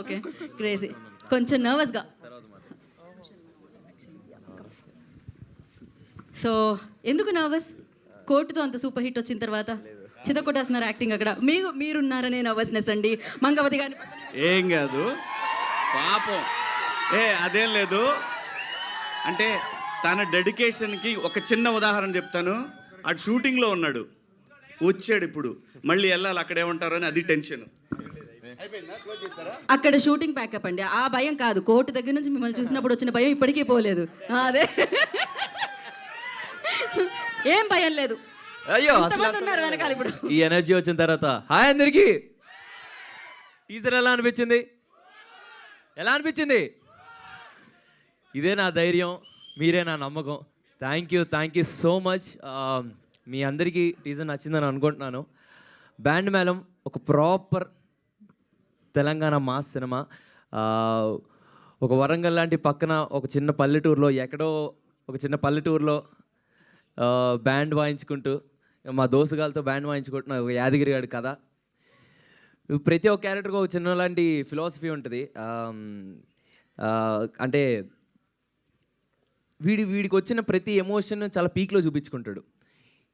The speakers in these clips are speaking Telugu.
ఓకే క్రేజీ కొంచెం నర్వస్గా. సో ఎందుకు నర్వస్? కోర్టుతో అంత సూపర్ హిట్ వచ్చిన తర్వాత చితకొట్టేస్తున్నారు యాక్టింగ్ అక్కడ. మీరున్నారనే నర్వస్నెస్ అండి. మంగవతి గారిని ఏం కాదు పాపం. అదేం లేదు. అంటే తన డెడికేషన్కి ఒక చిన్న ఉదాహరణ చెప్తాను. అటు షూటింగ్లో ఉన్నాడు, వచ్చాడు, ఇప్పుడు మళ్ళీ వెళ్ళాలి, అక్కడ ఏమంటారు అని అది టెన్షన్. అక్కడ షూటింగ్ ప్యాకప్ అండి. ఆ భయం కాదు, కోర్టు దగ్గర నుంచి మిమ్మల్ని చూసినప్పుడు వచ్చిన భయం ఇప్పటికీ పోలేదు. అదే ఏం భయం లేదు. అయ్యో ఉన్నారు వెనకాల. ఇప్పుడు ఈ ఎనర్జీ వచ్చిన తర్వాత హాయ్ అందరికి. టీజర్ ఎలా అనిపించింది? ఎలా అనిపించింది? ఇదే నా ధైర్యం, మీరే నా నమ్మకం. Thank you so much. మీ అందరికీ టీజర్ నచ్చిందని అనుకుంటున్నాను. బ్యాండ్ మేళం ఒక ప్రాపర్ తెలంగాణ మాస్ సినిమా. ఒక వరంగల్ లాంటి పక్కన ఒక చిన్న పల్లెటూరులో, ఎక్కడో ఒక చిన్న పల్లెటూరులో బ్యాండ్ వాయించుకుంటూ, మా దోస్తుగాలతో బ్యాండ్ వాయించుకుంటున్న ఒక యాదగిరి గారి కథ. ప్రతి ఒక్క క్యారెక్టర్కి ఒక చిన్న లాంటి ఫిలాసఫీ ఉంటుంది. అంటే వీడికి వచ్చిన ప్రతి ఎమోషన్ చాలా పీక్లో చూపించుకుంటాడు.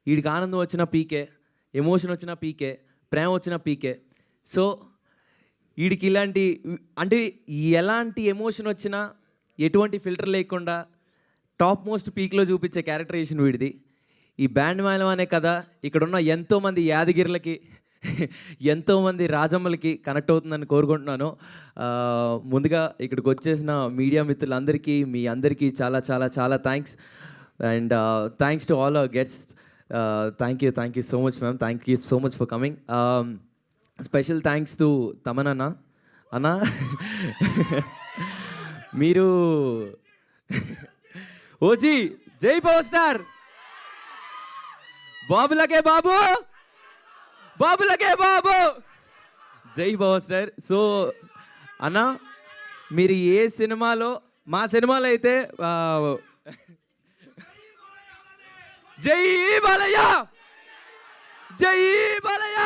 వీడికి ఆనందం వచ్చిన పీకే, ఎమోషన్ వచ్చిన పీకే, ప్రేమ వచ్చిన పీకే. సో వీడికి ఇలాంటి అంటే ఎలాంటి ఎమోషన్ వచ్చినా ఎటువంటి ఫిల్టర్ లేకుండా టాప్ మోస్ట్ పీక్లో చూపించే క్యారెక్టరైజేషన్ వీడిది. ఈ బ్యాండ్ మేళం అనే కథ ఇక్కడున్న ఎంతోమంది యాదగిరులకి, ఎంతోమంది రాజమ్మలకి కనెక్ట్ అవుతుందని కోరుకుంటున్నాను. ముందుగా ఇక్కడికి వచ్చేసిన మీడియా మిత్రులందరికీ, మీ అందరికీ చాలా చాలా చాలా thanks. And thanks to all our guests. Thank you so much ma'am. Thank you so much for coming. Special thanks to Thaman అన్న. మీరు ఓజీ జై పవర్ స్టార్, బాబులకే బాబు, బాబులకే బాబు, జై పవర్ స్టార్. సో అన్న, మీరు ఏ సినిమాలో, మా సినిమాలో అయితే జై బాలయ్య, జై బాలయ్య,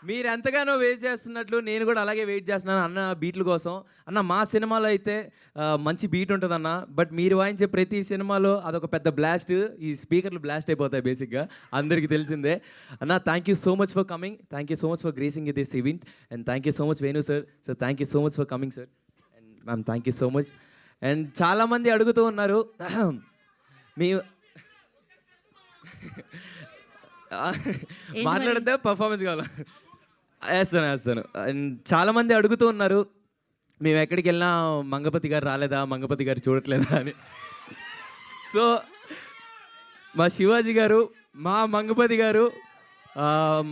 మీరు ఎంతగానో వెయిట్ చేస్తున్నట్లు నేను కూడా అలాగే వెయిట్ చేస్తున్నాను అన్న బీట్ల కోసం. అన్న మా సినిమాలో అయితే మంచి బీట్ ఉంటుంది అన్న, బట్ మీరు వాయించే ప్రతి సినిమాలో అదొక పెద్ద బ్లాస్ట్. ఈ స్పీకర్లు బ్లాస్ట్ అయిపోతాయి బేసిక్గా, అందరికీ తెలిసిందే. అన్న thank you so much for coming, thank you so much for gracing this event, and thank you so much Venu sir. So thank you so much for coming sir. And ma'am thank you so much. And చాలామంది అడుగుతూ ఉన్నారు మీ మాట్లాడితే పర్ఫార్మెన్స్ కావాలి. వేస్తాను. అండ్ చాలామంది అడుగుతూ ఉన్నారు, మేము ఎక్కడికి వెళ్ళినా మంగపతి గారు రాలేదా, మంగపతి గారు చూడట్లేదా అని. సో మా శివాజీ గారు, మా మంగపతి గారు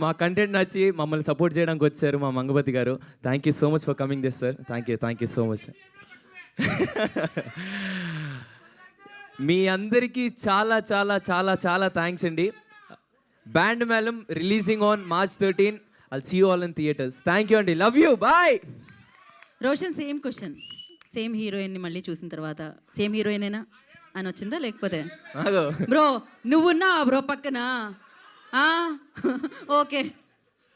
మా కంటెంట్ నచ్చి మమ్మల్ని సపోర్ట్ చేయడానికి వచ్చారు. మా మంగపతి గారు, thank you so much for coming this sir. Thank you so much. మీ అందరికీ చాలా చాలా చాలా చాలా థ్యాంక్స్ అండి. Band Melam releasing on March 13. I'll see you all in theaters. Thank you అండి, love you, bye. Roshan same question, same హీరోయిన్ని మళ్ళీ చూసిన తర్వాత సేమ్ హీరోయినేనా అని వచ్చిందా, లేకపోతే బ్రో నువ్వున్నా బ్రో పక్కన? Okay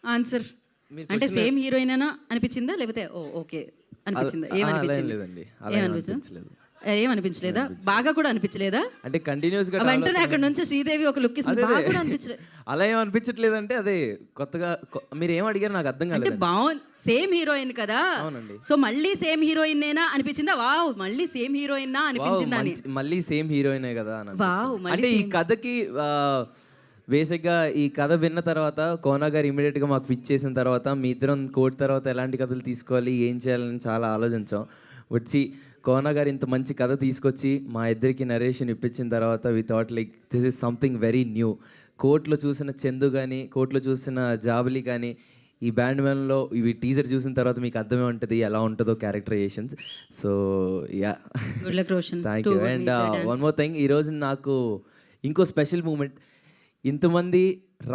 answer. అంటే సేమ్ హీరోయినేనా అనిపించిందా, లేకపోతే ఓకే అనిపించిందా? ఏమనిపించలేదా? బాగా కూడా అనిపించలేదా? అంటే కంటిన్యూస్ గా వెంటనే అక్కడ నుంచి శ్రీదేవి ఒక లుక్ ఇస్తుంది, బాగా కూడా అనిపించలేదు. అలా ఏం అనిపించట్లేదు అంటే అదే కొత్తగా మీరు ఏం అడిగారు నాకు అర్థం కాలేదు. అంటే బాగుంది, సేమ్ హీరోయిన్ కదా. అవునండి. సో మళ్ళీ సేమ్ హీరోయిన్ నేనా అనిపించిందా? వావ్, మళ్ళీ సేమ్ హీరోయిన్ అనిపించిందా అని. మళ్ళీ సేమ్ హీరోయినే కదా అని. వావ్. అంటే ఈ కథకి బేసిక్గా ఈ కథ విన్న తర్వాత కోనా గారు ఇమీడియట్గా మాకు పిచ్ చేసిన తర్వాత మీ ఇద్దరం కోర్టు తర్వాత ఎలాంటి కథలు తీసుకోవాలి, ఏం చేయాలని చాలా ఆలోచించాం. వచ్చి కోనా గారు ఇంత మంచి కథ తీసుకొచ్చి మా ఇద్దరికి నరేషన్ ఇప్పించిన తర్వాత we thought like this is something very new. కోర్టులో చూసిన చందు కానీ, కోర్టులో చూసిన జాబలి కానీ, ఈ బ్యాండ్ మేళంలో ఇవి టీజర్ చూసిన తర్వాత మీకు అర్థమే ఉంటుంది ఎలా ఉంటుందో characterisations. So yeah, thank you. And one more thing, ఈరోజు నాకు ఇంకో స్పెషల్ మూమెంట్, ఇంతమంది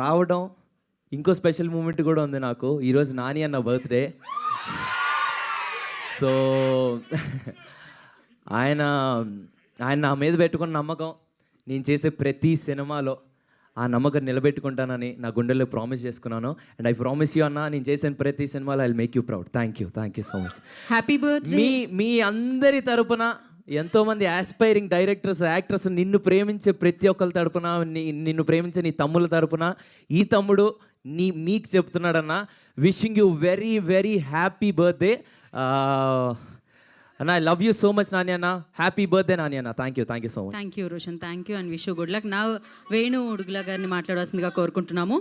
రావడం, ఇంకో స్పెషల్ మూమెంట్ కూడా ఉంది నాకు. ఈరోజు నాని అన్న బర్త్డే. సో ఆయన నా మీద పెట్టుకున్న నమ్మకం, నేను చేసే ప్రతి సినిమాలో ఆ నమ్మకం నిలబెట్టుకుంటానని నా గుండెల్లో ప్రామిస్ చేసుకున్నాను. అండ్ ఐ ప్రామిస్ యూ అన్న, నేను చేసిన ప్రతి సినిమాలో I make you proud. Thank you so much. Happy birthday. మీ అందరి తరపున, ఎంతోమంది ఆస్పైరింగ్ డైరెక్టర్స్, యాక్టర్స్, నిన్ను ప్రేమించే ప్రతి ఒక్కరి తరపున, నిన్ను ప్రేమించే నీ తమ్ముల తరపున ఈ తమ్ముడు మీకు చెప్తున్నాడన్న, wishing you very very happy birthday అన్న. I love you so much Nani అన్న. హ్యాపీ బర్త్డే నాని అన్న. Thank you so much. Thank you Roshan, thank you and wish you good luck. నా వేణు ఉడుగుల గారిని మాట్లాడవలసిందిగా కోరుకుంటున్నాము.